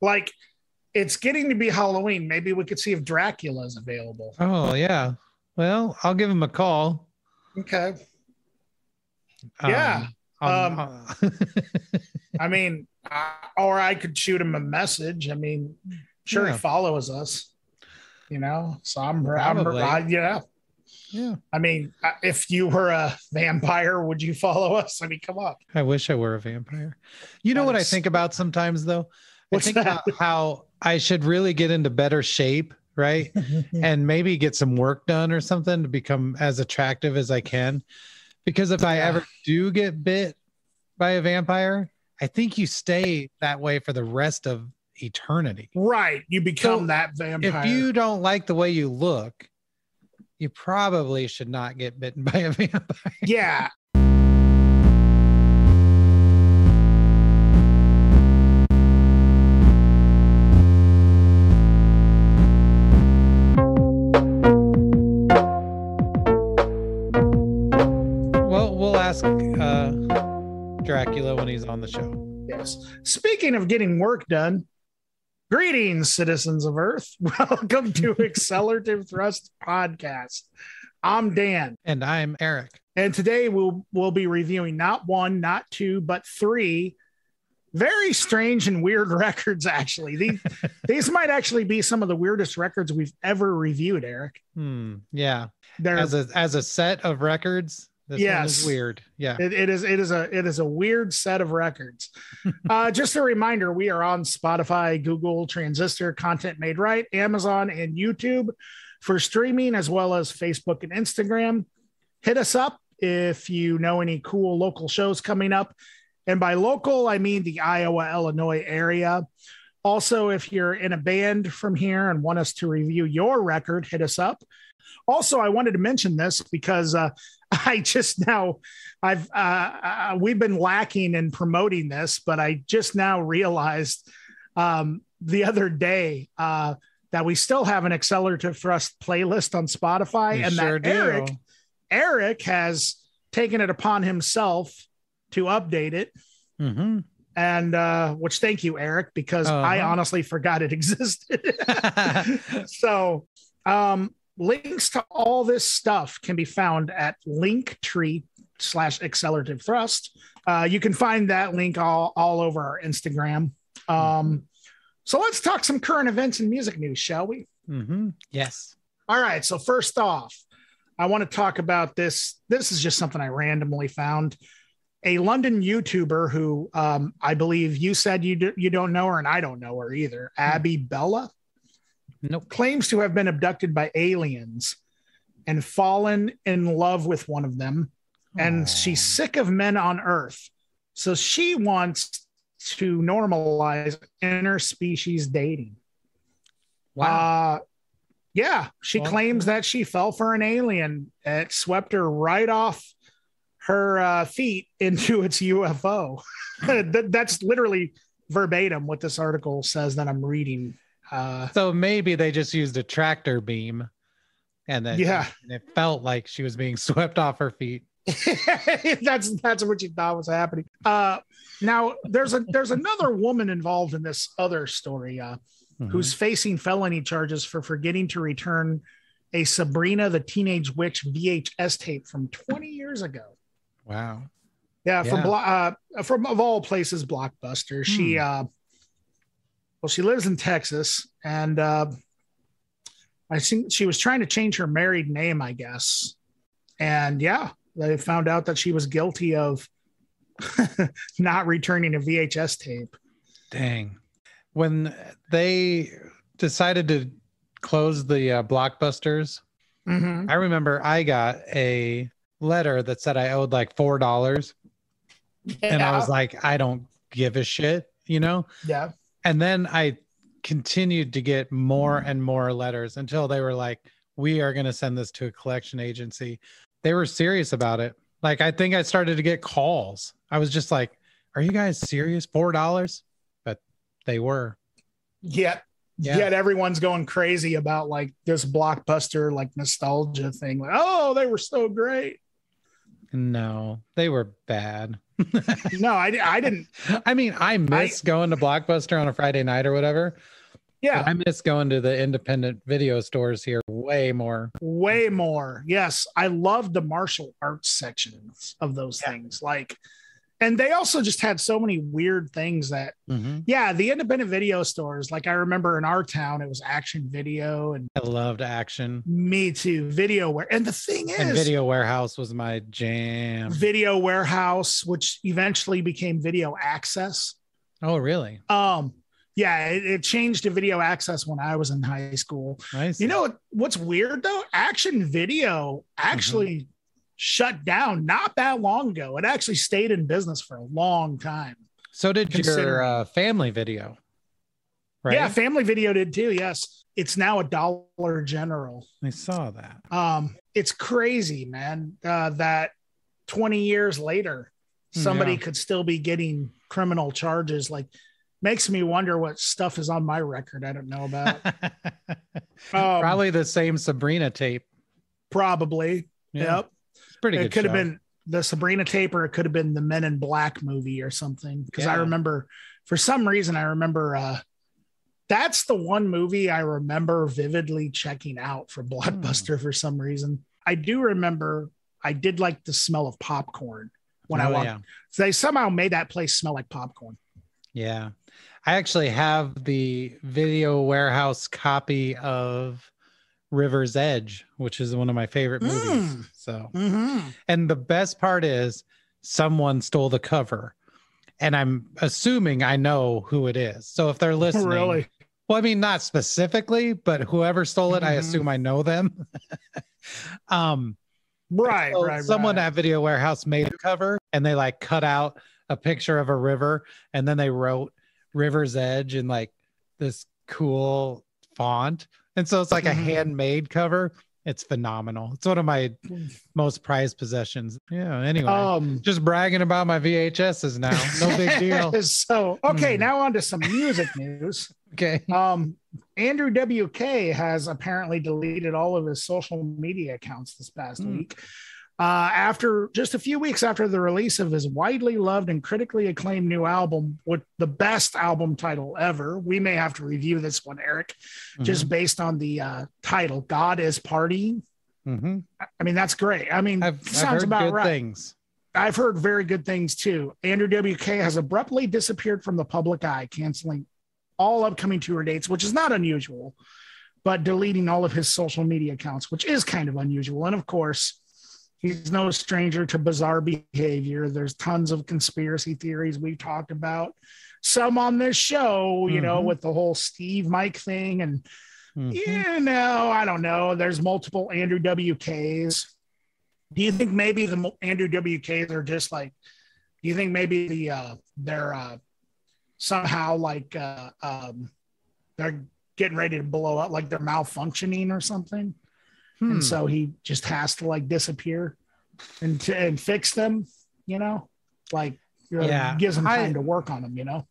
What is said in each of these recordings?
Like, it's getting to be Halloween. Maybe we could see if Dracula is available. Oh, yeah. Well, I'll give him a call. Okay. Yeah. I mean, or I could shoot him a message. I mean, sure, he follows us, so yeah. Yeah. I mean, if you were a vampire, would you follow us? I mean, come on. I wish I were a vampire. You know what I think about sometimes, though? I think about how I should really get into better shape, right? And maybe get some work done or something to become as attractive as I can. Because if I ever do get bit by a vampire, I think you stay that way for the rest of eternity. Right. You become that vampire. If you don't like the way you look, you probably should not get bitten by a vampire. Yeah. Well, we'll ask Dracula when he's on the show. Yes. Speaking of getting work done, greetings, citizens of Earth. Welcome to Accelerativ Thrust podcast. I'm Dan. And I'm Erik. And today we'll be reviewing not one, not two, but three very strange and weird records, actually. These might actually be some of the weirdest records we've ever reviewed, Erik. Yeah. As a set of records, this one is weird. Yeah. It is a weird set of records. Just a reminder, we are on Spotify, Google, Transistor, Content Made Right, Amazon, and YouTube for streaming, as well as Facebook and Instagram. Hit us up if you know any cool local shows coming up. And by local, I mean the Iowa, Illinois area. Also, if you're in a band from here and want us to review your record, hit us up. Also, I wanted to mention this because we've been lacking in promoting this, but I just now realized the other day that we still have an Accelerativ Thrust playlist on Spotify, and sure that Erik has taken it upon himself to update it. Mm-hmm. And which thank you, Erik, because I honestly forgot it existed. So links to all this stuff can be found at linktree/Accelerativ Thrust. You can find that link all over our Instagram. So let's talk some current events and music news, shall we? Mm-hmm. Yes. All right. So first off, I want to talk about this. This is just something I randomly found. A London YouTuber who I believe you said you don't know her, and I don't know her either. Abby Bella. Nope. Claims to have been abducted by aliens and fallen in love with one of them. And she's sick of men on Earth. So she wants to normalize interspecies dating. Wow. She claims that she fell for an alien. It swept her right off her feet into its UFO. That's literally verbatim what this article says that I'm reading. So maybe they just used a tractor beam and then it felt like she was being swept off her feet. That's what you thought was happening. Now there's another woman involved in this other story who's facing felony charges for forgetting to return a Sabrina the Teenage Witch VHS tape from 20 years ago. Wow. Yeah. From of all places, Blockbuster. She lives in Texas, and I think she was trying to change her married name, I guess. And they found out that she was guilty of not returning a VHS tape. Dang. When they decided to close the Blockbusters, I remember I got a letter that said I owed like $4. And I was like, I don't give a shit, Yeah. And then I continued to get more and more letters until they were like, we are going to send this to a collection agency. They were serious about it. Like, I think I started to get calls. I was just like, are you guys serious? $4? But they were. Yeah. Yet everyone's going crazy about like this Blockbuster, like nostalgia thing. Like, oh, they were so great. No, they were bad. No, I didn't. I mean, I miss going to Blockbuster on a Friday night or whatever. Yeah. But I miss going to the independent video stores here way more. Way more. Yes. I love the martial arts sections of those things. Like, and they also just had so many weird things that, the independent video stores, like I remember in our town, it was Action Video. And I loved Action. Me too. And the thing is, and Video Warehouse was my jam. Video Warehouse, which eventually became Video Access. Oh, really? Yeah, it changed to Video Access when I was in high school. Nice. You know what's weird though? Action Video actually shut down not that long ago. It actually stayed in business for a long time. So did your Family Video, right? Yeah, Family Video did too. Yes, it's now a Dollar General. I saw that. It's crazy, man. That 20 years later, somebody could still be getting criminal charges. Like, makes me wonder what stuff is on my record I don't know about. Probably the same Sabrina tape. Probably. Yeah. Yep. Pretty good. It could have been the Sabrina tape, or it could have been the Men in Black movie or something. Because I remember, for some reason, that's the one movie I remember vividly checking out for Blockbuster for some reason. I do remember I did like the smell of popcorn when I walked. So they somehow made that place smell like popcorn. Yeah. I actually have the Video Warehouse copy of River's Edge, which is one of my favorite movies. So, and the best part is someone stole the cover, and I'm assuming I know who it is. So if they're listening, really? Well, I mean, not specifically, but whoever stole it, I assume I know them. Right. Someone at Video Warehouse made a cover, and they like cut out a picture of a river, and then they wrote River's Edge in like this cool font. And so it's like a handmade cover. It's phenomenal. It's one of my most prized possessions. Yeah. Anyway, just bragging about my VHSs now. No big deal. So, okay, now on to some music news. Okay. Andrew WK has apparently deleted all of his social media accounts this past week. After just a few weeks after the release of his widely loved and critically acclaimed new album, with the best album title ever. We may have to review this one, Eric, just based on the title, God is Partying. I mean, that's great. I mean, sounds heard about good right. Things. I've heard very good things too. Andrew WK has abruptly disappeared from the public eye, canceling all upcoming tour dates, which is not unusual, but deleting all of his social media accounts, which is kind of unusual. And of course, he's no stranger to bizarre behavior. There's tons of conspiracy theories we've talked about, some on this show, you know, with the whole Steve Mike thing. And, I don't know. There's multiple Andrew WKs. Do you think maybe the Andrew WKs are just like, do you think maybe they're somehow like they're getting ready to blow up, like they're malfunctioning or something? And so he just has to like disappear and fix them, you know, like gives him time to work on them, you know.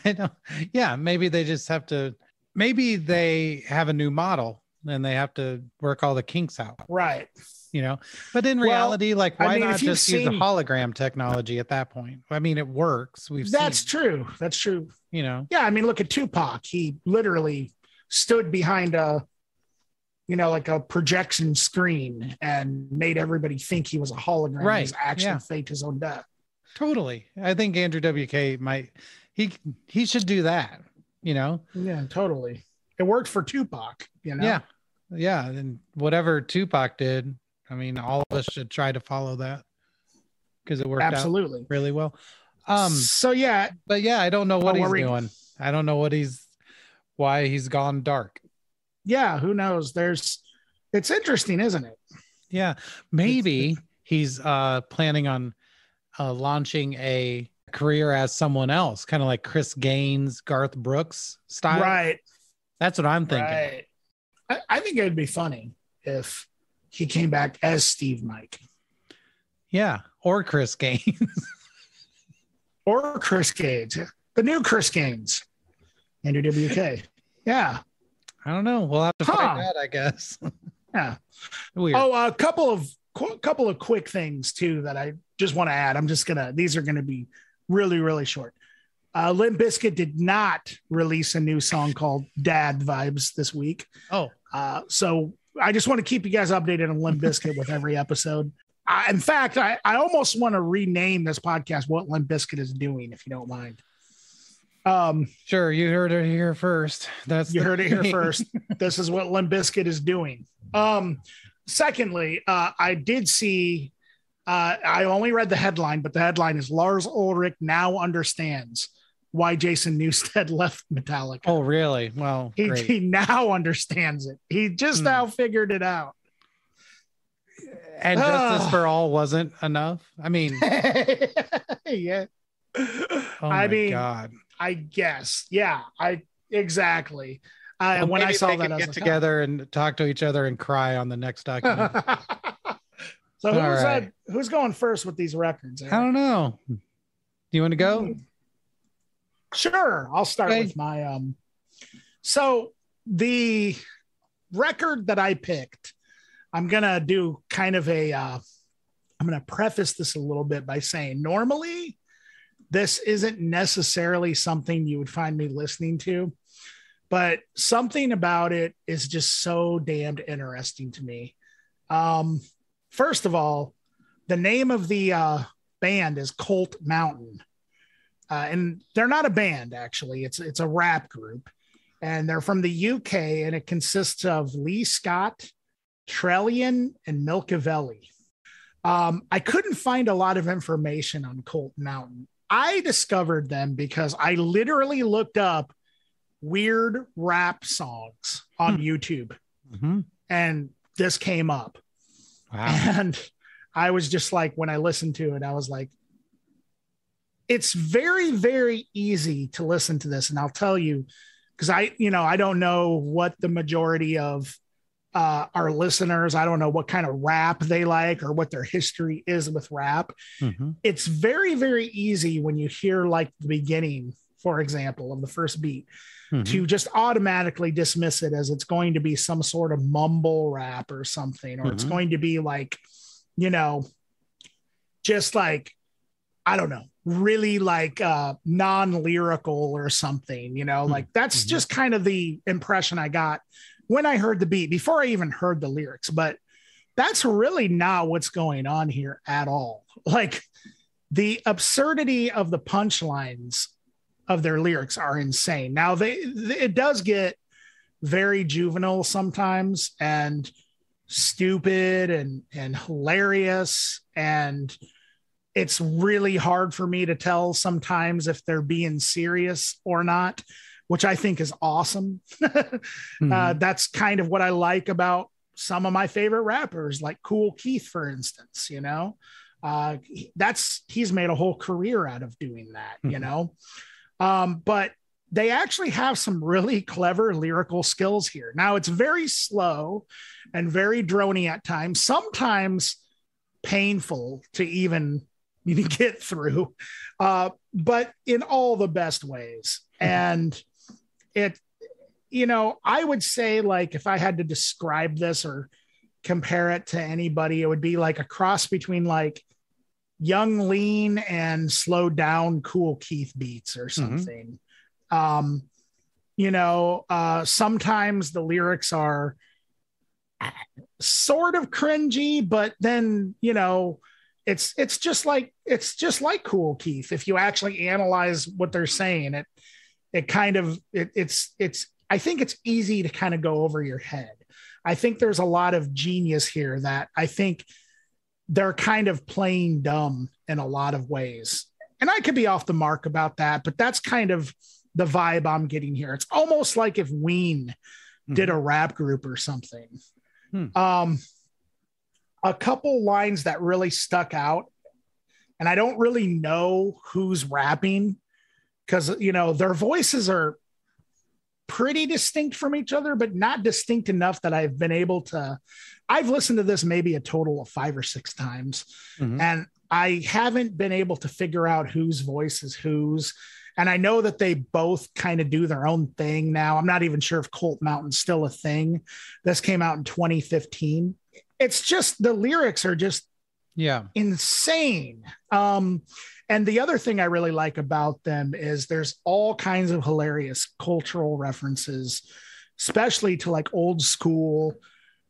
I don't. Yeah, maybe they just have to. Maybe they have a new model and they have to work all the kinks out, right? You know, but in reality, like, why not just use the hologram technology at that point? I mean, it works. That's true. That's true. You know, yeah. I mean, look at Tupac. He literally stood behind like a projection screen and made everybody think he was a hologram. Right. He's actually faked his own death. Totally. I think Andrew WK he should do that, you know? Yeah, totally. It worked for Tupac, you know? Yeah. And whatever Tupac did, I mean, all of us should try to follow that because it worked out really well. But yeah, I don't know what he's doing. I don't know why he's gone dark. Yeah, who knows? It's interesting, isn't it? Yeah, maybe he's planning on launching a career as someone else, kind of like Chris Gaines, Garth Brooks style. Right. That's what I'm thinking. Right. I think it would be funny if he came back as Steve Mike. Yeah, or Chris Gaines. Or Chris Gaines. The new Chris Gaines. Andrew WK. Yeah. I don't know. We'll have to find out, I guess. Yeah. Weird. Oh, a couple of couple of quick things too that I just want to add. These are going to be really, really short. Limp Bizkit did not release a new song called Dad Vibes this week. So I just want to keep you guys updated on Limp Bizkit with every episode. In fact, I almost want to rename this podcast What Limp Bizkit is Doing, if you don't mind. Sure, you heard it here first. Heard it here first. This is what Limp Bizkit is doing. Secondly, I did see, I only read the headline, but the headline is Lars Ulrich now understands why Jason Newsted left Metallica. Oh, really? Well, he now understands it. He just now figured it out. And Justice for All wasn't enough. I mean, yeah. Oh my God. I guess. Yeah, exactly. Well, when I saw that, I was get together and talk to each other and cry on the next document. So who's going first with these records? Erik? I don't know. Do you want to go? Sure. I'll start with my, so the record that I picked, I'm going to do kind of I'm going to preface this a little bit by saying normally this isn't necessarily something you would find me listening to, but something about it is just so damned interesting to me. First of all, the name of the band is Colt Mountain. And they're not a band, actually. It's a rap group. And they're from the UK, and it consists of Lee Scott, Trellian, and Milcavelli. I couldn't find a lot of information on Colt Mountain. I discovered them because I literally looked up weird rap songs on YouTube. And this came up. Wow. And I was just like, when I listened to it, I was like, it's very, very easy to listen to this. And I'll tell you, because I don't know what the majority of our listeners, I don't know what kind of rap they like or what their history is with rap. It's very, very easy when you hear like the beginning, for example, of the first beat, to just automatically dismiss it as it's going to be some sort of mumble rap or something, or it's going to be like, just like, I don't know, really like non-lyrical or something, like that's just kind of the impression I got when I heard the beat before I even heard the lyrics. But that's really not what's going on here at all. Like the absurdity of the punchlines of their lyrics are insane. Now it does get very juvenile sometimes and stupid and hilarious, and it's really hard for me to tell sometimes if they're being serious or not, which I think is awesome. That's kind of what I like about some of my favorite rappers, like Kool Keith, for instance. He's made a whole career out of doing that. But they actually have some really clever lyrical skills here. Now it's very slow and very drony at times, sometimes painful to even get through, but in all the best ways. And I would say, like, if I had to describe this or compare it to anybody, it would be like a cross between like Young Lean and slowed down Kool Keith beats or something. Sometimes the lyrics are sort of cringy, but then, it's just like Kool Keith. If you actually analyze what they're saying, I think it's easy to kind of go over your head. I think there's a lot of genius here that I think they're kind of playing dumb in a lot of ways. And I could be off the mark about that, but that's kind of the vibe I'm getting here. It's almost like if Ween did a rap group or something. A couple lines that really stuck out, and I don't really know who's rapping because, their voices are pretty distinct from each other, but not distinct enough that I've listened to this maybe a total of 5 or 6 times. And I haven't been able to figure out whose voice is whose. And I know that they both kind of do their own thing now. I'm not even sure if Colt Mountain's still a thing. This came out in 2015. it's just the lyrics are just insane. And the other thing I really like about them is there's all kinds of hilarious cultural references, especially to like old school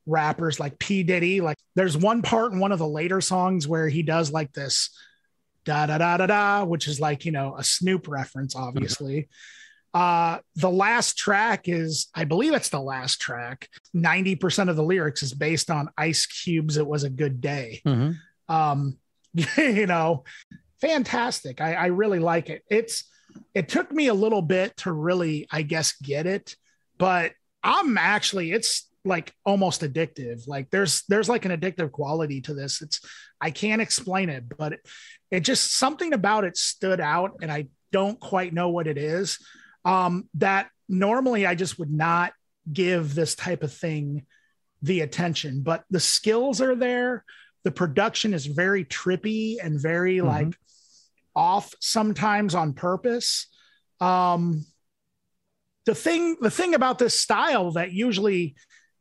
rappers like P. Diddy. Like there's one part in one of the later songs where he does like this da da da da da, which is like, you know, a Snoop reference, obviously. The last track is, I believe it's the last track. 90% of the lyrics is based on Ice Cube's "It Was a Good Day." You know, fantastic. I really like it. It took me a little bit to really, I guess, get it, but it's like almost addictive. Like there's like an addictive quality to this. I can't explain it, but it just, something about it stood out, and I don't quite know what it is. That normally I just would not give this type of thing the attention, but the skills are there. The production is very trippy and very like off sometimes on purpose. The thing about this style that usually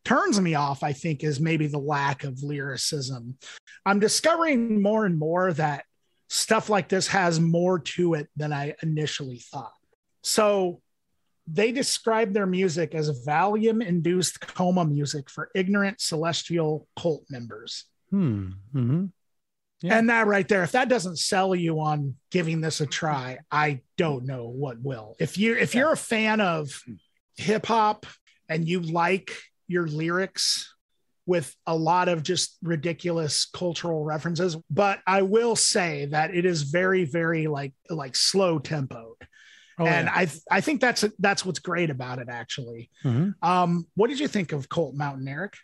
turns me off, I think, is maybe the lack of lyricism. I'm discovering more and more that stuff like this has more to it than I initially thought. So they describe their music as Valium-induced coma music for ignorant celestial cult members. Yeah. And that right there, if that doesn't sell you on giving this a try, I don't know what will. If you're a fan of hip hop and you like your lyrics with a lot of just ridiculous cultural references, but I will say that it is very, very like slow tempoed. I think that's what's great about it, actually. What did you think of Colt Mountain, Erik?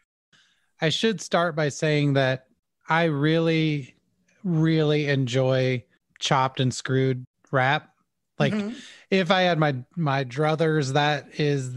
I should start by saying that I really, really enjoy chopped and screwed rap. Like if I had my druthers, that is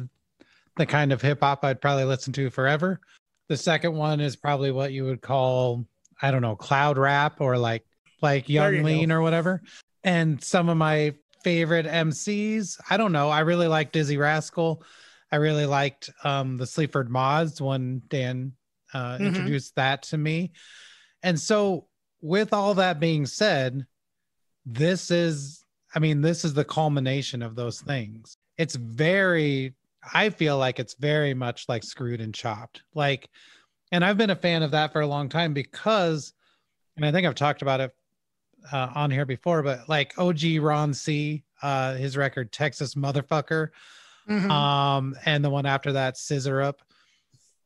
the kind of hip hop I'd probably listen to forever. The second one is probably what you would call, I don't know, cloud rap, or like Young Lean or whatever. And some of my favorite MCs, I don't know, I really like Dizzy Rascal. I really liked the Sleaford Mods when Dan introduced that to me. And so with all that being said, this is the culmination of those things. It's I feel like it's very much like Screwed and Chopped. Like, and I've been a fan of that for a long time because, and I think I've talked about it on here before, but like OG Ron C, his record Texas Motherfucker, and the one after that, Scissor Up.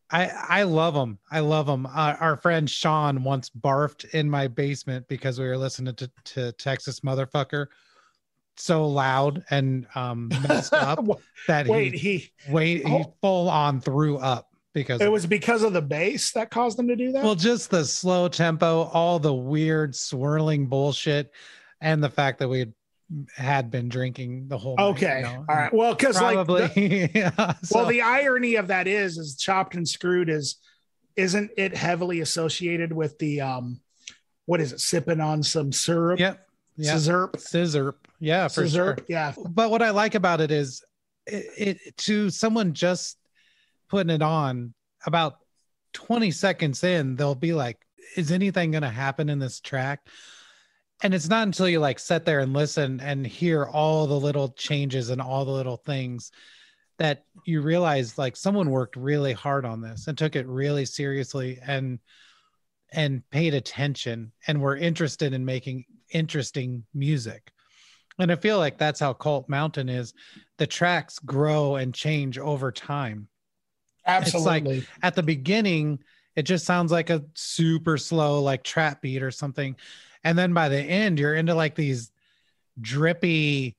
I love them. I love them. Our friend Sean once barfed in my basement because we were listening to Texas Motherfucker so loud and messed up that he full on threw up because it was because of the bass that caused them to do that. Well, just the slow tempo, all the weird swirling bullshit, and the fact that we had been drinking the whole night, you know? All right. Well, because probably the irony of that is Chopped and Screwed isn't it heavily associated with the what is it, sipping on some syrup? Yep. Scissor. Yeah, for sure. Yeah. But what I like about it is it to someone just putting it on, about 20 seconds in, they'll be like, is anything going to happen in this track? And it's not until you like sit there and listen and hear all the little changes and all the little things that you realize like someone worked really hard on this and took it really seriously and paid attention and were interested in making interesting music. And I feel like that's how Colt Mountain is. The tracks grow and change over time. Absolutely. It's like at the beginning, it just sounds like a super slow, like trap beat or something. And then by the end, you're into like these drippy,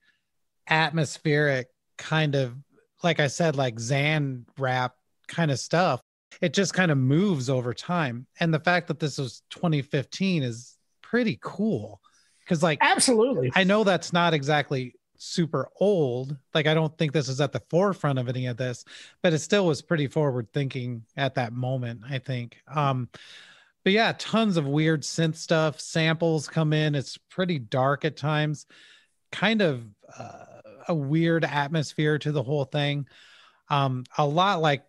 atmospheric kind of, like I said, like Xan rap kind of stuff. It just kind of moves over time. And the fact that this was 2015 is pretty cool. Because like, absolutely, I know that's not exactly super old. Like, I don't think this is at the forefront of any of this, but it still was pretty forward thinking at that moment, I think. But yeah, tons of weird synth stuff. Samples come in. It's pretty dark at times. Kind of a weird atmosphere to the whole thing. A lot like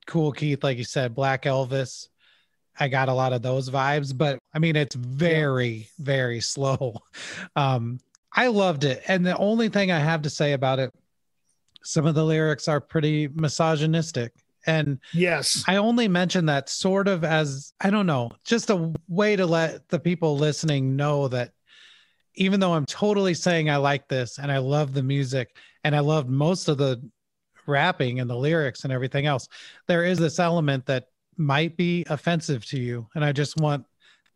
Cool Keith, like you said, Black Elvis. I got a lot of those vibes, but I mean, it's very, very slow. I loved it. And the only thing I have to say about it, some of the lyrics are pretty misogynistic. And yes, I only mention that sort of as, I don't know, just a way to let the people listening know that even though I'm totally saying I like this and I love the music and I loved most of the rapping and the lyrics and everything else, there is this element that might be offensive to you. And I just want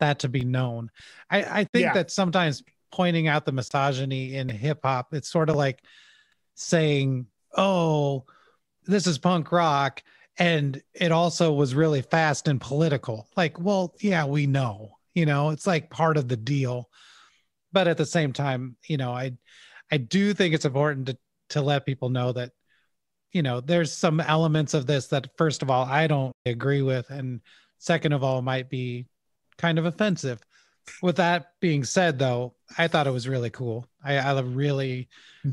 that to be known. I think that sometimes pointing out the misogyny in hip hop, it's sort of like saying, oh, this is punk rock. And it also was really fast and political. Like, well, yeah, we know, it's like part of the deal. But at the same time, I do think it's important to let people know that, there's some elements of this that, first of all, I don't agree with. And second of all, might be kind of offensive. With that being said, though, I thought it was really cool. I really,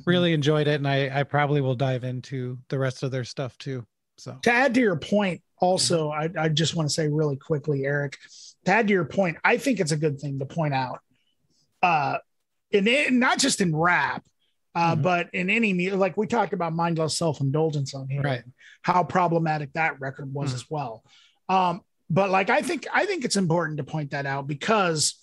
really enjoyed it. And I probably will dive into the rest of their stuff too. So to add to your point, also, I just want to say really quickly, Eric, to add to your point, I think it's a good thing to point out, not just in rap, but in any music, like we talked about mindless self-indulgence on here, right? How problematic that record was as well. But like, I think it's important to point that out because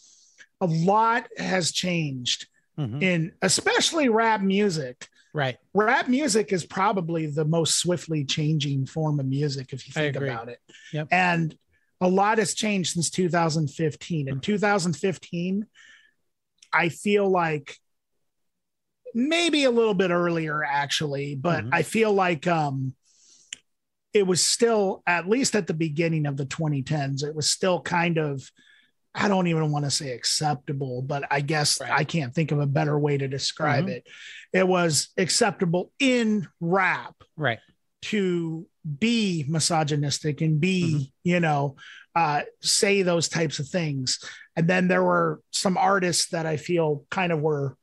a lot has changed in especially rap music. Right. Rap music is probably the most swiftly changing form of music, if you think about it. Yep. And a lot has changed since 2015. In 2015, I feel like maybe a little bit earlier, actually, but I feel like it was still, at least at the beginning of the 2010s, it was still kind of, I don't even want to say acceptable, but I guess I can't think of a better way to describe it. It was acceptable in rap, right, to be misogynistic and be, say those types of things. And then there were some artists that I feel kind of were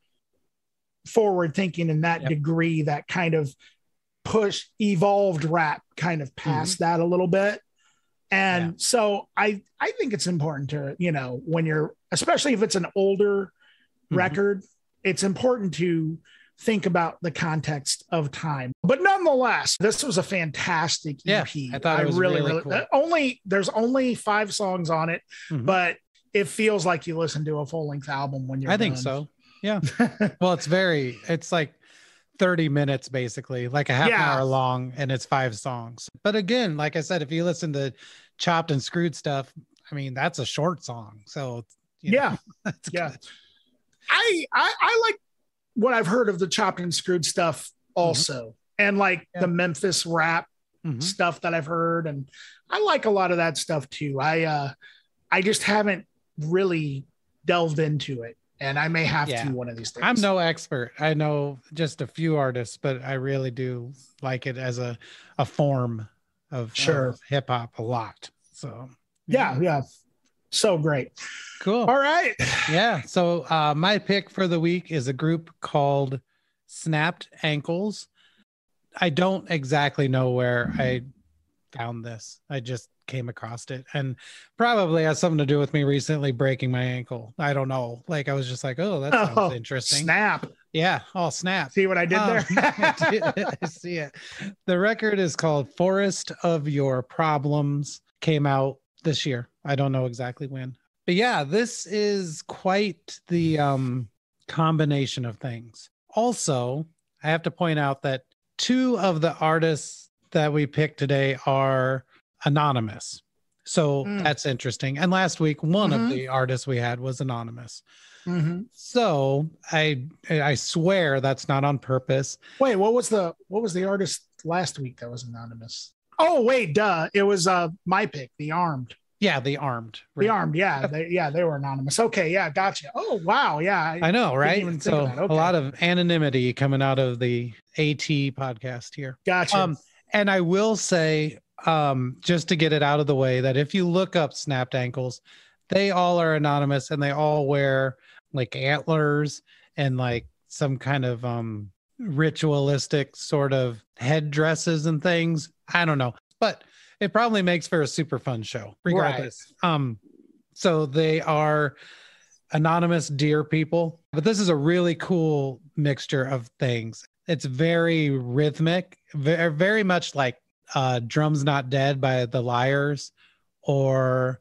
forward thinking in that degree that kind of evolved rap kind of past that a little bit. And so I think it's important to, when you're, especially if it's an older record, it's important to think about the context of time. But nonetheless, this was a fantastic EP. I thought it was really cool. There's only 5 songs on it, but it feels like you listen to a full-length album when you're think so. Yeah. Well, it's like 30 minutes, basically, like a half hour long, and it's 5 songs. But again, like I said, if you listen to Chopped and Screwed stuff, I mean, that's a short song. So that's good. I like what I've heard of the Chopped and Screwed stuff also. And like the Memphis rap stuff that I've heard. And I like a lot of that stuff too. I just haven't really delved into it. And I may have to one of these days. I'm no expert. I know just a few artists, but I really do like it as a form of hip hop a lot. So yeah. So great. Cool. All right. Yeah. So my pick for the week is a group called Snapped Ankles. I don't exactly know where I found this. I just came across it, and probably has something to do with me recently breaking my ankle. I don't know. Like I was just like, oh, that sounds interesting. Snap. Yeah. Oh, snap. See what I did there? I see it. The record is called Forest of Your Problems. Came out this year. I don't know exactly when. But yeah, this is quite the combination of things. Also, I have to point out that 2 of the artists that we picked today are anonymous. So that's interesting. And last week, one of the artists we had was anonymous. So I swear that's not on purpose. Wait, what was the artist last week that was anonymous? Oh, wait, duh. It was my pick, The Armed. Yeah, The Armed. Right? The Armed, yeah. They were anonymous. Okay, yeah, gotcha. Oh, wow, yeah. I know, right? So a lot of anonymity coming out of the AT podcast here. Gotcha. And I will say, just to get it out of the way, that if you look up Snapped Ankles, they all are anonymous and they all wear like antlers and like some kind of ritualistic sort of headdresses and things. I don't know. But it probably makes for a super fun show regardless. Right. So they are anonymous deer people, but this is a really cool mixture of things. It's very rhythmic, very much like Drums Not Dead by the Liars, or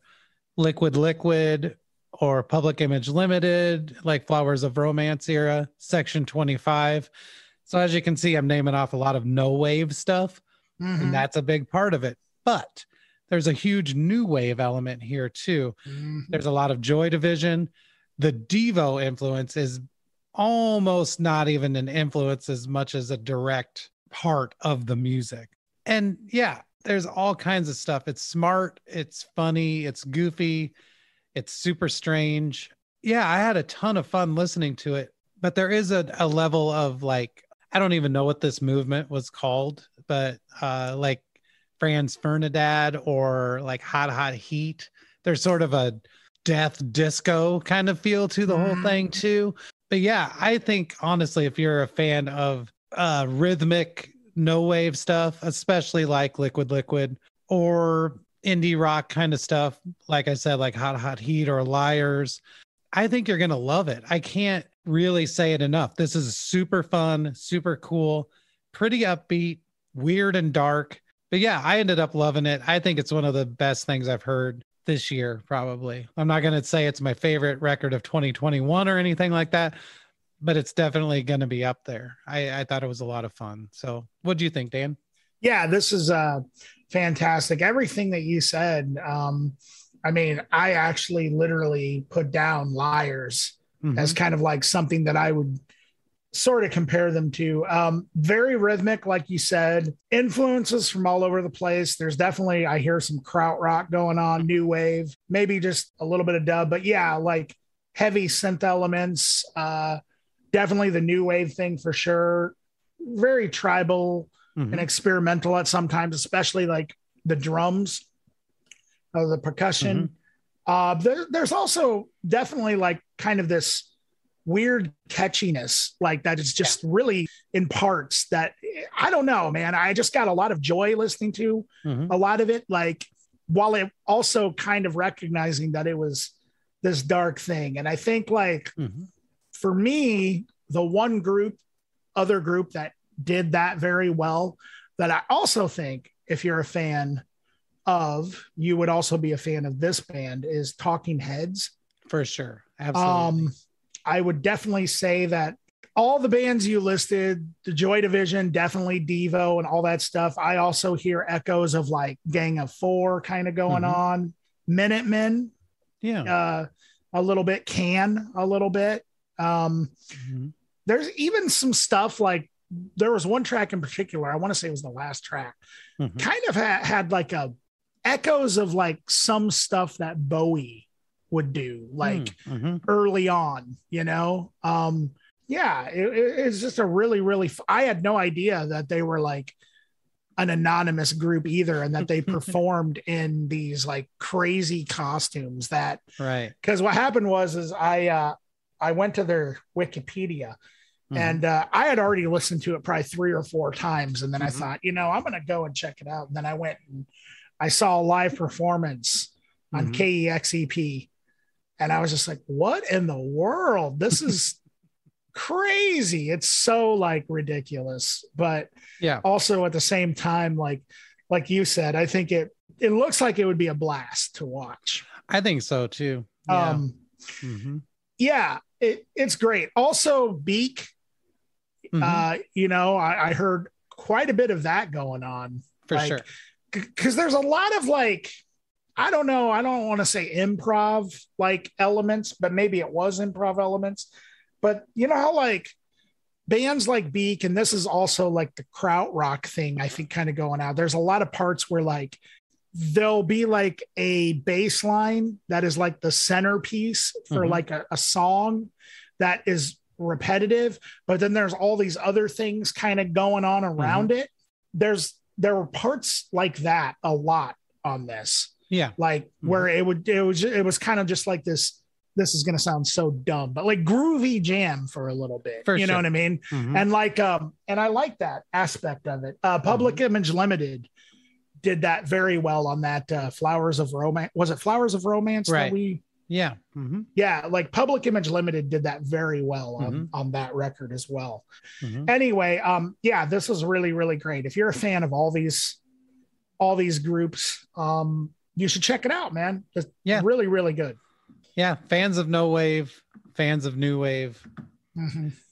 Liquid, or Public Image Limited, like Flowers of Romance era, Section 25. So as you can see, I'm naming off a lot of no wave stuff, and that's a big part of it. But there's a huge new wave element here too. There's a lot of Joy Division. The Devo influence is almost not even an influence as much as a direct part of the music. And yeah, there's all kinds of stuff. It's smart, it's funny, it's goofy, it's super strange. Yeah, I had a ton of fun listening to it, but there is a level of like, I don't even know what this movement was called, but like Franz Ferdinand or like Hot Heat. There's sort of a death disco kind of feel to the whole thing too. But yeah, I think honestly, if you're a fan of rhythmic no wave stuff, especially like Liquid or indie rock kind of stuff, like I said, like Hot Heat or Liars, I think you're going to love it. I can't really say it enough. This is super fun, super cool, pretty upbeat, weird and dark. But yeah, I ended up loving it. I think it's one of the best things I've heard this year, probably. I'm not going to say it's my favorite record of 2021 or anything like that, but it's definitely going to be up there. I thought it was a lot of fun. So what do you think, Dan? Yeah, this is fantastic. Everything that you said. I mean, I actually literally put down Liars as kind of like something that I would sort of compare them to. Very rhythmic, like you said, influences from all over the place. There's definitely, I hear some krautrock going on, new wave, maybe just a little bit of dub, but yeah, like heavy synth elements. Definitely the new wave thing for sure. Very tribal and experimental at sometimes, especially like the drums, the percussion. There's also definitely like kind of this weird catchiness, like that is just really in parts that I don't know, man. I just got a lot of joy listening to a lot of it, like while it also kind of recognizing that it was this dark thing. And I think like for me, the one other group that did that very well, that I also think if you're a fan of, you would also be a fan of this band, is Talking Heads. For sure. Absolutely. I would definitely say that all the bands you listed, the Joy Division, definitely Devo and all that stuff. I also hear echoes of like Gang of Four kind of going on. Minutemen. Yeah. A little bit. Can a little bit. There's even some stuff like, there was one track in particular, I want to say it was the last track, kind of had like a echoes of like some stuff that Bowie would do like early on, you know? Yeah, it's just a really, really, I had no idea that they were like an anonymous group either, and that they performed in these like crazy costumes that, right. Cause what happened is I went to their Wikipedia and I had already listened to it probably 3 or 4 times. And then I thought, you know, I'm going to go and check it out. And then I went and I saw a live performance on KEXEP. And I was just like, what in the world? This is crazy. It's so like ridiculous, but yeah, also at the same time, like you said, I think it looks like it would be a blast to watch. I think so too. Yeah. Yeah, it's great. Also Beak, you know, I heard quite a bit of that going on for sure. Cause there's a lot of like, I don't know. I don't want to say improv like elements, but maybe it was improv elements. But you know how like bands like Beak, and this is also like the krautrock thing, I think kind of going out. There's a lot of parts where like there'll be like a bass line that is like the centerpiece for like a song that is repetitive, but then there's all these other things kind of going on around it. There were parts like that a lot on this. Yeah. Like where it was kind of just like this is going to sound so dumb, but like groovy jam for a little bit, you know what I mean? And like, and I like that aspect of it. Public Image Limited did that very well on that Flowers of Romance. Was it Flowers of Romance Right. that we? Yeah. Yeah, like Public Image Limited did that very well on that record as well. Anyway, yeah, this is really, really great. If you're a fan of all these groups, you should check it out, man. It's really, really good. Yeah, fans of no wave, fans of new wave,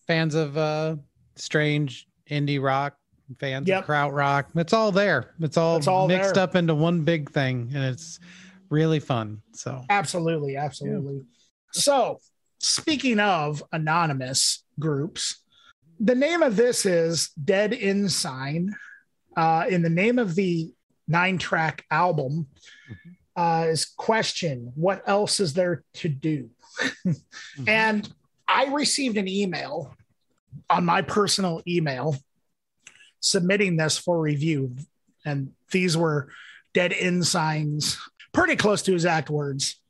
fans of strange indie rock, fans of krautrock. It's all there. It's all mixed up into one big thing, and it's really fun. So absolutely. So speaking of anonymous groups, the name of this is Dead Ensign. In the name of the 9-track album is Question, what else is there to do? And I received an email on my personal email submitting this for review. And these were Dead Ensign's pretty close to exact words,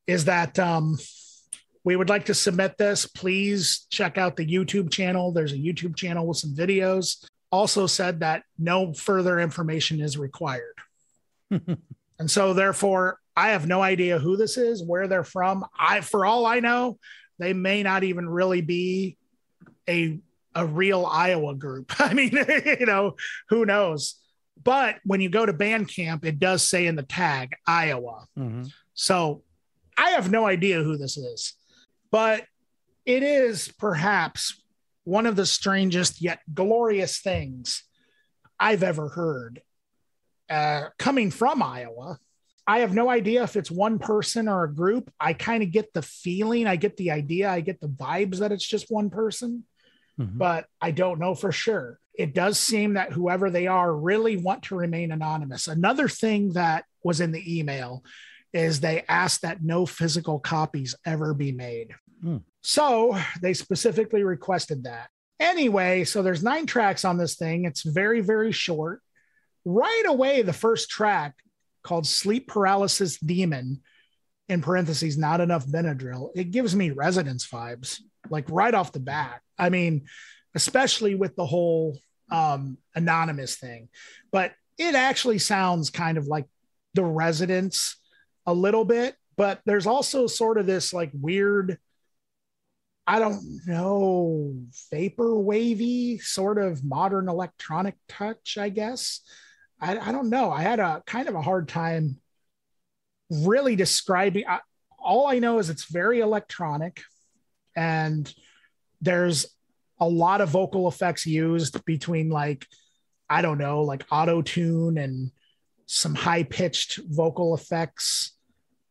is that we would like to submit this. Please check out the YouTube channel. There's a YouTube channel with some videos. Also said that no further information is required. And so therefore, I have no idea who this is, where they're from. For all I know, they may not even really be a real Iowa group. I mean, who knows? But when you go to Bandcamp, it does say in the tag Iowa. So I have no idea who this is, but it is perhaps one of the strangest yet glorious things I've ever heard coming from Iowa. I have no idea if it's one person or a group. I kind of get the feeling, I get the idea, I get the vibes that it's just one person, but I don't know for sure. It does seem that whoever they are really want to remain anonymous. Another thing that was in the email is they asked that no physical copies ever be made. So they specifically requested that. Anyway, so there's 9 tracks on this thing. It's very, very short. Right away, the first track, called Sleep Paralysis Demon, in parentheses, not enough Benadryl, it gives me Residence vibes, like right off the bat. I mean, especially with the whole anonymous thing. But it actually sounds kind of like the Residence a little bit, but there's also sort of this like weird, I don't know, vapor wavy sort of modern electronic touch, I guess. I don't know. I had a kind of a hard time really describing. All I know is it's very electronic, and there's a lot of vocal effects used between, like, I don't know, like auto tune and some high pitched vocal effects.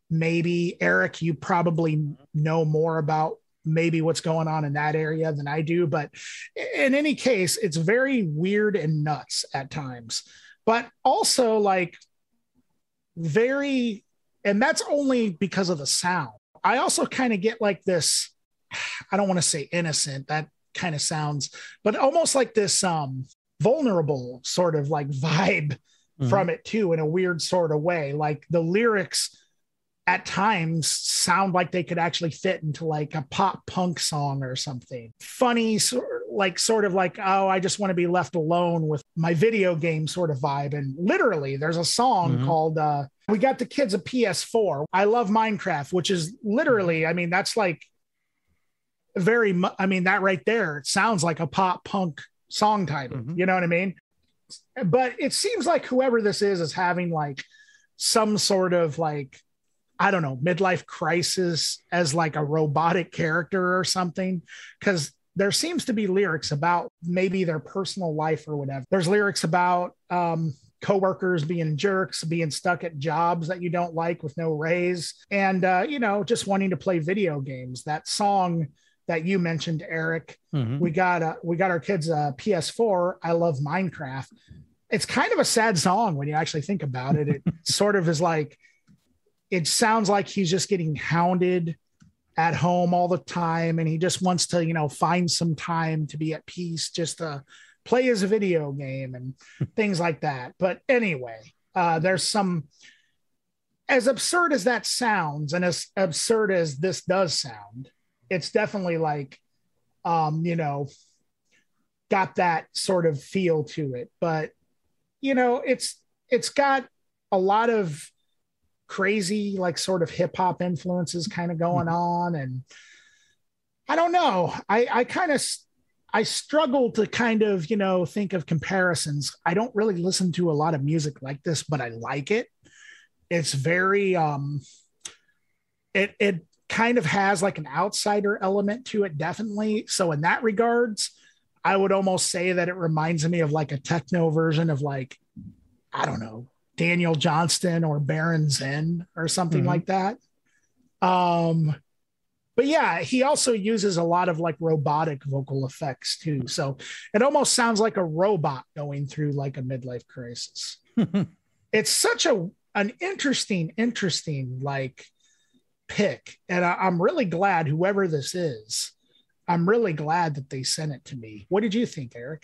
Maybe Erik, you probably know more about maybe what's going on in that area than I do, but in any case, it's very weird and nuts at times. But also like very, and that's only because of the sound. I also kind of get like this, I don't want to say innocent, that kind of sounds, but almost like this vulnerable sort of like vibe from it too, in a weird sort of way. Like the lyrics at times sound like they could actually fit into like a pop punk song or something. Funny, sort of like, oh, I just want to be left alone with my video game sort of vibe. And literally there's a song called We Got the Kids a PS4. I Love Minecraft, which is literally, I mean, that's like that right there, it sounds like a pop punk song title. You know what I mean? But it seems like whoever this is having like some sort of like, I don't know, midlife crisis as like a robotic character or something. Because there seems to be lyrics about maybe their personal life or whatever. There's lyrics about coworkers being jerks, being stuck at jobs that you don't like with no raise, and just wanting to play video games. That song that you mentioned, Erik, we got our kids a PS4. I Love Minecraft. It's kind of a sad song when you actually think about it. It sort of is like, it sounds like he's just getting hounded at home all the time, and he just wants to, find some time to be at peace, just to play his video game and things like that. But anyway, there's some, as absurd as that sounds, and as absurd as this does sound, it's definitely like, got that sort of feel to it. But, it's it's got a lot of crazy, like sort of hip hop influences kind of going on. And I don't know. I struggle to kind of, think of comparisons. I don't really listen to a lot of music like this, but I like it. It's very, it kind of has like an outsider element to it, definitely. So in that regards, I would almost say that it reminds me of like a techno version of like, I don't know, Daniel Johnston or Baron Zen or something like that. But yeah, he also uses a lot of like robotic vocal effects too. So it almost sounds like a robot going through like a midlife crisis. It's such an interesting like pick. And I'm really glad, whoever this is, I'm really glad that they sent it to me. What did you think, Erik?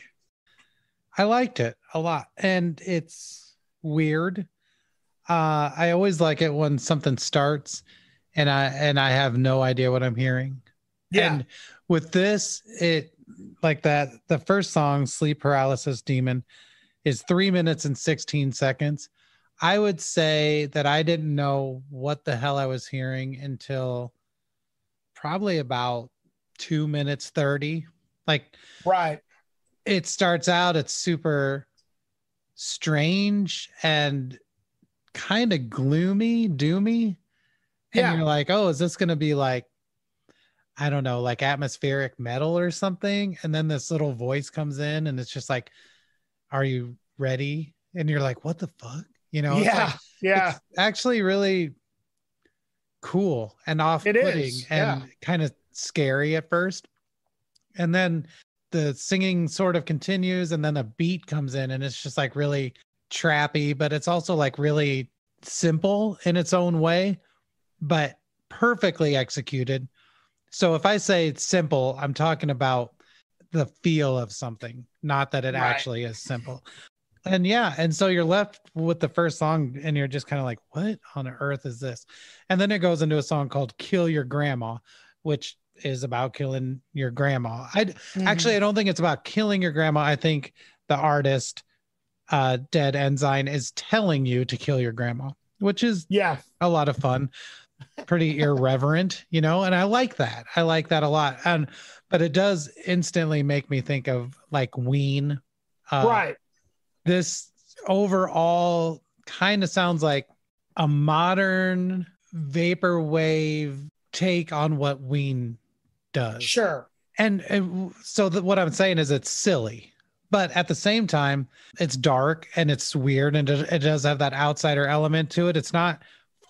I liked it a lot. And it's weird. I always like it when something starts and I have no idea what I'm hearing. Yeah. And with this, it like that, the first song, Sleep Paralysis Demon, is 3 minutes and 16 seconds. I would say that I didn't know what the hell I was hearing until probably about 2 minutes 30. Like, right. It starts out, it's super strange and kind of gloomy, doomy. And you're like, oh, is this going to be like, I don't know, like atmospheric metal or something? And then this little voice comes in and it's just like, are you ready? And you're like, what the fuck? It's actually really cool and off-putting and kind of scary at first. And then the singing sort of continues and then a beat comes in and it's just like really trappy, but it's also like really simple in its own way, but perfectly executed. So if I say it's simple, I'm talking about the feel of something, not that it actually is simple. And so you're left with the first song and you're just kind of like, what on earth is this? And then it goes into a song called Kill Your Grandma, which is about killing your grandma. Actually, I don't think it's about killing your grandma. I think the artist, Dead Ensign, is telling you to kill your grandma, which is a lot of fun, pretty irreverent, and I like that. I like that a lot. But it does instantly make me think of like Ween. Right. This overall kind of sounds like a modern vaporwave take on what Ween does. Sure. And so what I'm saying is it's silly, but at the same time, it's dark and it's weird and it does have that outsider element to it. It's not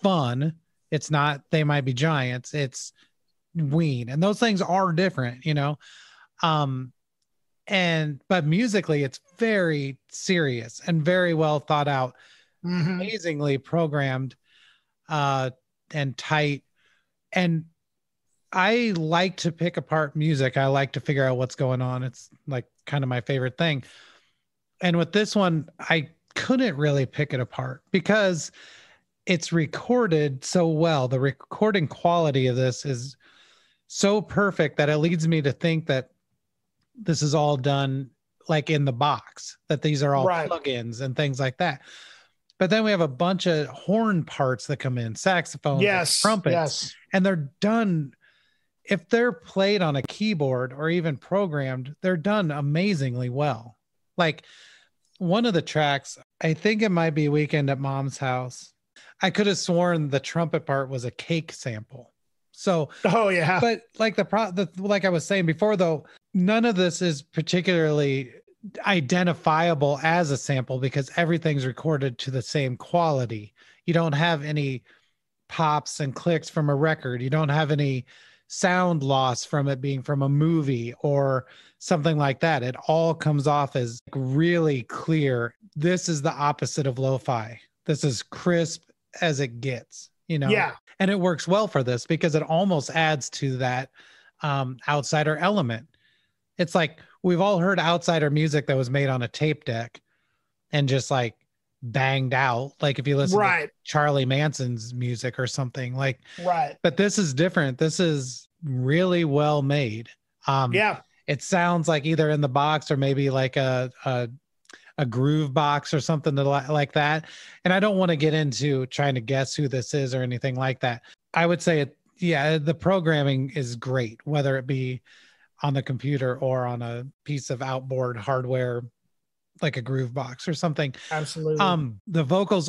fun. It's not They Might Be Giants. It's Ween. And those things are different, but musically it's very serious and very well thought out, amazingly programmed, and tight. And I like to pick apart music. I like to figure out what's going on. It's like kind of my favorite thing. And with this one, I couldn't really pick it apart because it's recorded so well. The recording quality of this is so perfect that it leads me to think that this is all done like in the box, that these are all plugins and things like that. But then we have a bunch of horn parts that come in, saxophones, trumpets, and they're done. If they're played on a keyboard or even programmed, they're done amazingly well. Like one of the tracks, I think it might be Weekend at Mom's House. I could have sworn the trumpet part was a Cake sample. So, but like like I was saying before, though, none of this is particularly identifiable as a sample because everything's recorded to the same quality. You don't have any pops and clicks from a record. You don't have any sound loss from it being from a movie or something like that. It all comes off as really clear. This is the opposite of lo-fi. This is crisp as it gets, and it works well for this because it almost adds to that outsider element. It's like we've all heard outsider music that was made on a tape deck and just like banged out. Like if you listen to Charlie Manson's music or something like, but this is different. This is really well made. It sounds like either in the box or maybe like a a groove box or something like that. And I don't want to get into trying to guess who this is or anything like that. I would say the programming is great, whether it be on the computer or on a piece of outboard hardware like a groove box or something. Absolutely. The vocals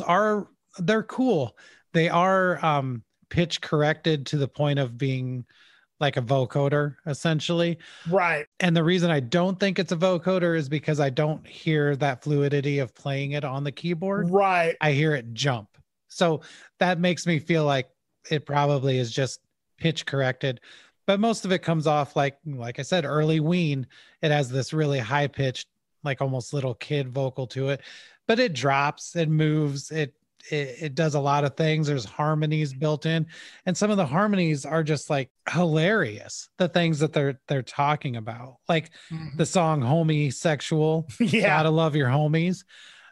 they're cool. They are pitch corrected to the point of being like a vocoder, essentially. Right. And the reason I don't think it's a vocoder is because I don't hear that fluidity of playing it on the keyboard. Right. I hear it jump. So that makes me feel like it probably is just pitch corrected. But most of it comes off like I said, early Ween. It has this really high pitched, like almost little kid vocal to it, but it drops, it moves, it does a lot of things. There's harmonies built in, and some of the harmonies are just like hilarious. The things that they're talking about, like the song "Homie Sexual," gotta love your homies.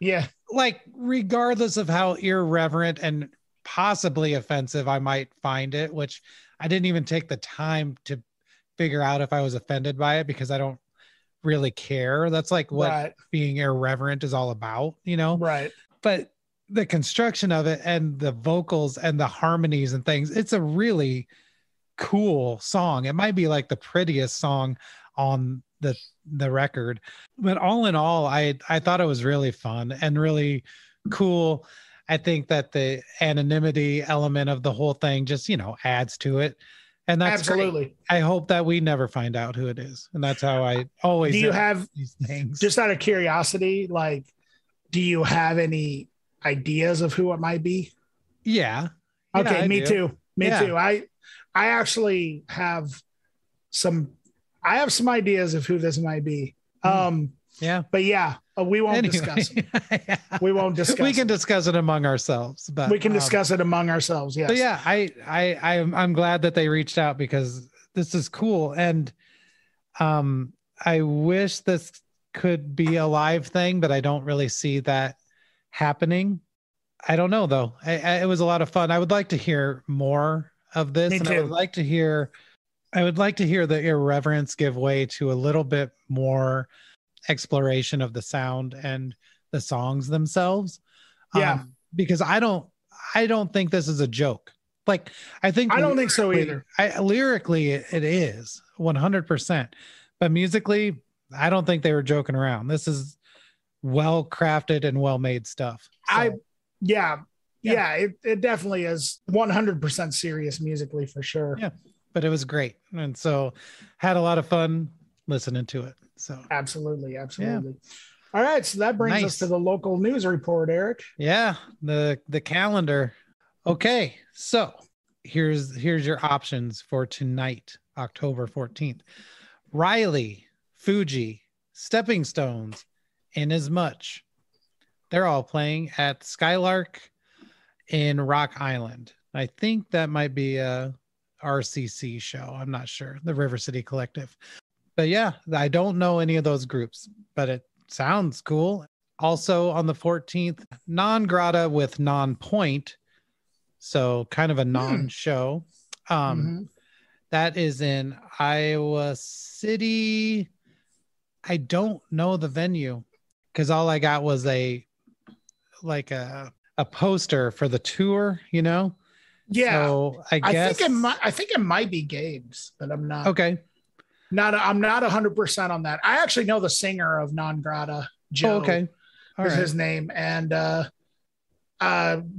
Yeah, like regardless of how irreverent and possibly offensive I might find it, which I didn't even take the time to figure out if I was offended by it because I don't really care. That's like what being irreverent is all about, Right. But the construction of it and the vocals and the harmonies and things, it's a really cool song. It might be like the prettiest song on the record, but all in all, I thought it was really fun and really cool. I think that the anonymity element of the whole thing just, adds to it. And that's absolutely great. I hope that we never find out who it is. And that's how I always do. You have these things. Just out of curiosity, like, do you have any ideas of who it might be? Yeah. Okay, me too. Me too. I actually have some ideas of who this might be. But we won't discuss it. We won't discuss we can discuss it among ourselves, but we can discuss it among ourselves. Yes. But yeah, I'm glad that they reached out because this is cool. And I wish this could be a live thing, but I don't really see that happening. I don't know though. It was a lot of fun. I would like to hear more of this. Me too. I would like to hear the irreverence give way to a little bit more exploration of the sound and the songs themselves. Because I don't think this is a joke. Like I don't think so either. Lyrically it is 100%, but musically I don't think they were joking around. This is well crafted and well made stuff. So, it definitely is 100% serious musically for sure. Yeah, but it was great. And so had a lot of fun listening to it. So absolutely. Yeah. All right. So that brings us to the local news report, Erik. Yeah. The calendar. Okay. So here's your options for tonight, October 14th. Riley, Fuji, Stepping Stones, Inasmuch. They're all playing at Skylark in Rock Island. I think that might be a RCC show. I'm not sure. The River City Collective. But yeah, I don't know any of those groups, but it sounds cool. Also on the 14th, Non Grata with Non Point. So kind of a non-show. That is in Iowa City. I don't know the venue because all I got was a poster for the tour, Yeah. So I guess I think it might be Gabe's, but I'm not. Okay. I'm not 100% on that. I actually know the singer of Non Grata, Joe. Okay. All is right. his name. And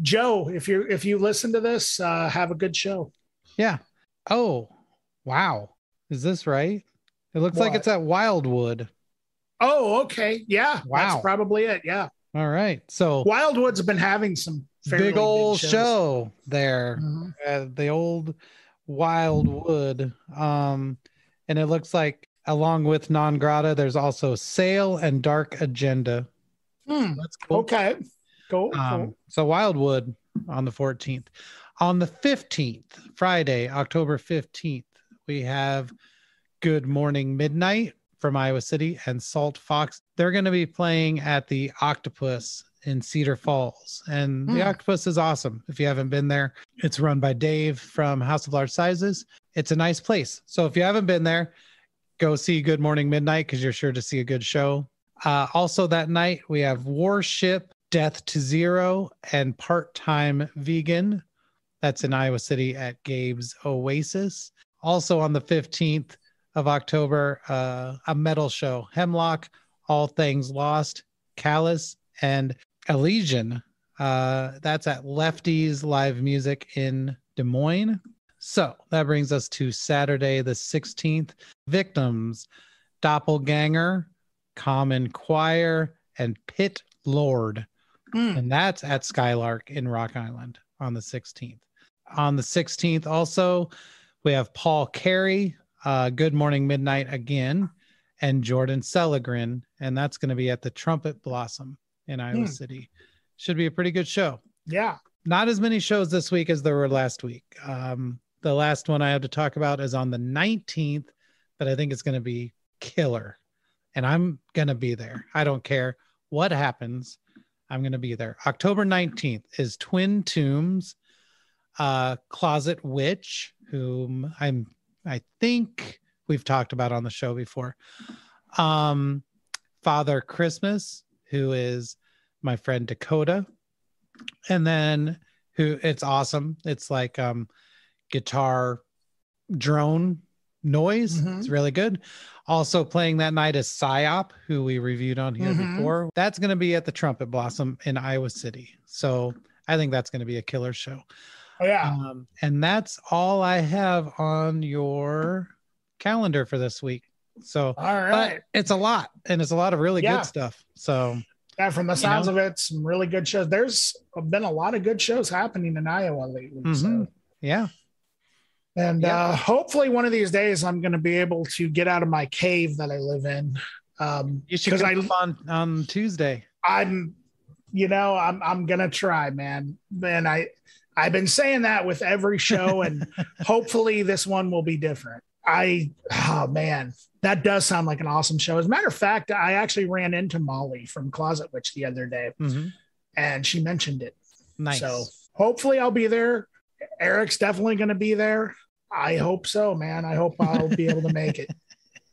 Joe, if you listen to this, have a good show. Yeah. Oh, wow. Is this right? It looks like it's at Wildwood. Oh, okay. Yeah. Wow. That's probably it. Yeah. All right. So Wildwood's been having some big old show there. The old Wildwood. And it looks like along with Non Grata, there's also Sail and Dark Agenda. That's cool. Okay. Cool. So Wildwood on the 14th. On the 15th, Friday, October 15th, we have Good Morning Midnight from Iowa City and Salt Fox. They're going to be playing at the Octopus in Cedar Falls. And the Octopus is awesome. If you haven't been there, it's run by Dave from House of Large Sizes. It's a nice place. So if you haven't been there, go see Good Morning Midnight because you're sure to see a good show. Also that night, we have Warship, Death to Zero, and Part-Time Vegan. That's in Iowa City at Gabe's Oasis. Also on the 15th of October, a metal show, Hemlock, All Things Lost, Callous, and Elysian. That's at Lefty's Live Music in Des Moines. So that brings us to Saturday the 16th. Victims, Doppelganger, Common Choir, and Pit Lord. And that's at Skylark in Rock Island on the 16th. On the 16th also, we have Paul Carey, Good Morning Midnight again, and Jordan Seligren. And that's going to be at the Trumpet Blossom in Iowa City. Should be a pretty good show. Yeah. Not as many shows this week as there were last week. The last one I have to talk about is on the 19th, but I think it's going to be killer. And I'm going to be there. I don't care what happens. I'm going to be there. October 19th is Twin Tombs, Closet Witch, whom I think we've talked about on the show before. Father Christmas, who is my friend Dakota. And then it's awesome. It's like guitar drone noise. It's really good. Also playing that night is Psyop, who we reviewed on here before. That's going to be at the Trumpet Blossom in Iowa City. So I think that's going to be a killer show. Oh, yeah. And that's all I have on your calendar for this week. So all right, it's a lot, and it's a lot of really good stuff. So yeah, from the sounds of it, some really good shows. There's been a lot of good shows happening in Iowa lately. So. Yeah. And hopefully one of these days I'm going to be able to get out of my cave that I live in. You should come on Tuesday. I'm going to try, man. And I've been saying that with every show, and hopefully this one will be different. Oh man, that does sound like an awesome show. As a matter of fact, I actually ran into Molly from Closet Witch the other day, and she mentioned it. Nice. So hopefully I'll be there. Eric's definitely going to be there. I hope so, man. I hope I'll be able to make it.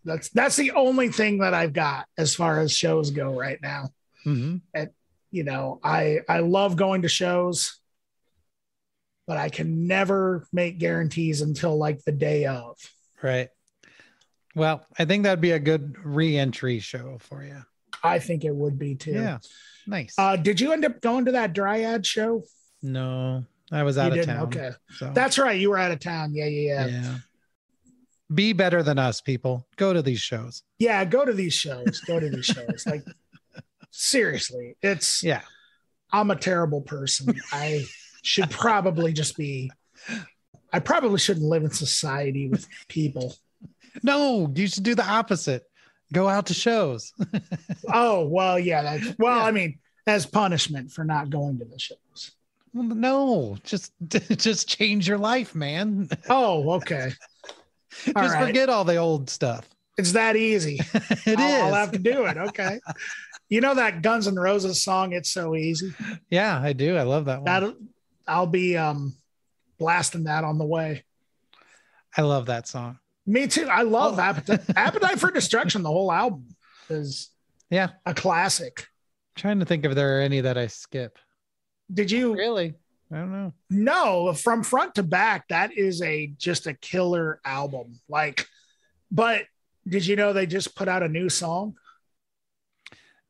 That's the only thing that I've got as far as shows go right now. And I love going to shows, but I can never make guarantees until like the day of. Right. Well, I think that'd be a good re-entry show for you. I think it would be too. Yeah. Nice. Did you end up going to that Dryad show? No, I was out of town. Okay. So. That's right. You were out of town. Yeah. Be better than us, people. Go to these shows. Yeah. Go to these shows. Like, seriously, I'm a terrible person. I should probably I probably shouldn't live in society with people. No, you should do the opposite. Go out to shows. Oh, well, yeah. I mean, as punishment for not going to the shows. Well, no, just change your life, man. Oh, okay. Just forget all the old stuff. It's that easy. I'll have to do it. Okay. You know that Guns N' Roses song, It's So Easy? Yeah, I do. I love that one. I'll be blasting that on the way. I love that song. Me too. I love Appetite for Destruction. The whole album is a classic. I'm trying to think if there are any that I skip. Did you really? I don't know. No, from front to back, that is just a killer album. But did you know they just put out a new song?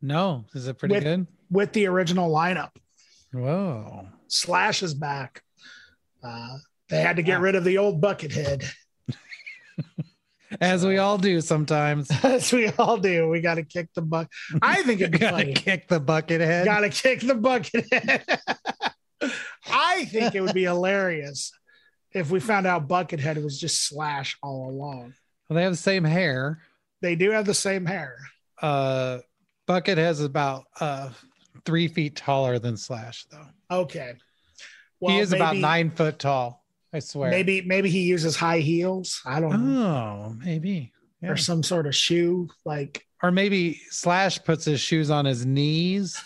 No. Is it pretty good? With the original lineup. Whoa. Slash is back. They had to get rid of the old Buckethead. As we all do sometimes. As we all do. We got to kick the bucket. I think it'd be funny. Kick the Buckethead. Got to kick the Buckethead. I think it would be hilarious if we found out Buckethead was just Slash all along. Well, they have the same hair. They do have the same hair. Buckethead is about 3 feet taller than Slash, though. Okay. Well, he is about 9 foot tall. I swear. Maybe he uses high heels. I don't know. Oh, maybe. Yeah. Or some sort of shoe, or maybe Slash puts his shoes on his knees.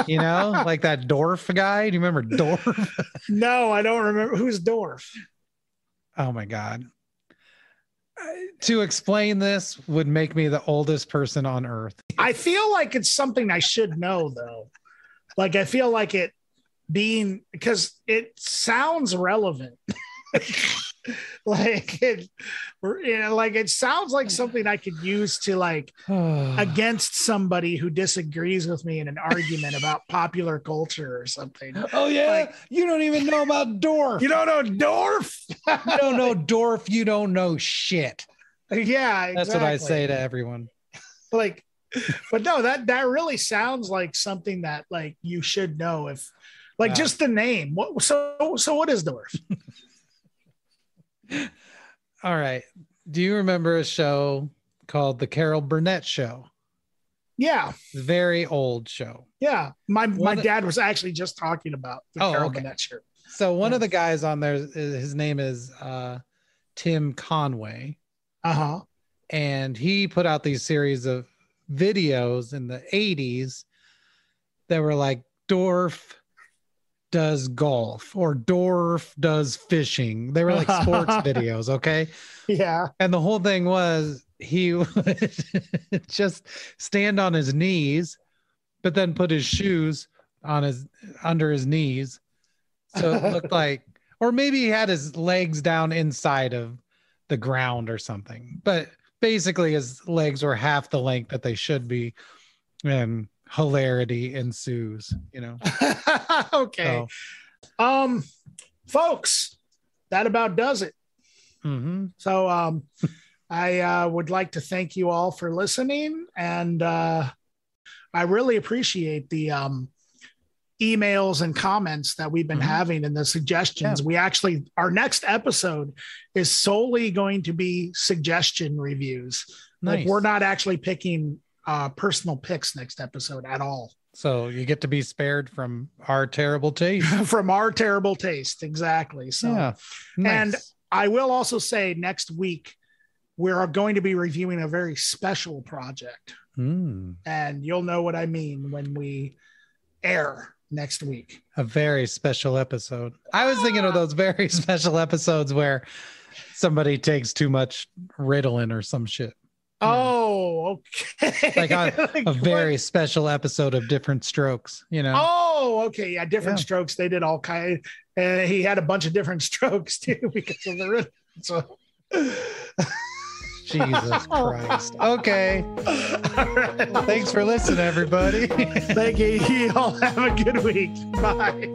Like that Dorf guy. Do you remember Dorf? No, I don't remember. Who's Dorf? Oh my God. To explain this would make me the oldest person on earth. I feel like it's something I should know, though. Like, I feel like it being, because it sounds relevant. Like it, like it sounds like something I could use to like against somebody who disagrees with me in an argument about popular culture or something. Oh yeah, like, you don't even know about Dorf. You don't know Dorf? You don't know Dorf. You don't know shit. Yeah, exactly. That's what I say to everyone. Like, but no, that really sounds like something that like you should know if, like, just the name. So what is Dorf? All right. Do you remember a show called The Carol Burnett Show? Yeah. Very old show. Yeah. My dad was actually just talking about the Carol Burnett Show. So one of the guys on there, his name is Tim Conway. Uh-huh. And he put out these series of videos in the 80s that were like Dorf does golf or Dorf does fishing. They were like sports videos. Okay. Yeah. And the whole thing was he would just stand on his knees, but then put his shoes on under his knees. So it looked like, or maybe he had his legs down inside of the ground or something, but basically his legs were half the length that they should be. And hilarity ensues, Okay. So. Folks, that about does it. Mm-hmm. So I would like to thank you all for listening, and I really appreciate the emails and comments that we've been having and the suggestions. Yeah. We actually, our next episode is solely going to be suggestion reviews. Nice. Like, we're not actually picking personal picks next episode at all. So you get to be spared from our terrible taste. From our terrible taste, exactly. So, yeah, nice. And I will also say next week we're going to be reviewing a very special project, and you'll know what I mean when we air next week. A very special episode. I was thinking of those very special episodes where somebody takes too much Ritalin or some shit. Oh, okay. Like a very special episode of Different Strokes, Oh, okay. Yeah, Different Strokes. They did all kind. And he had a bunch of different strokes too because of the rhythm. So. Jesus Christ. Okay. All right. Well, thanks for listening, everybody. Thank you. You all have a good week. Bye.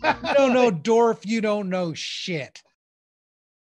You don't know Dorf, you don't know shit.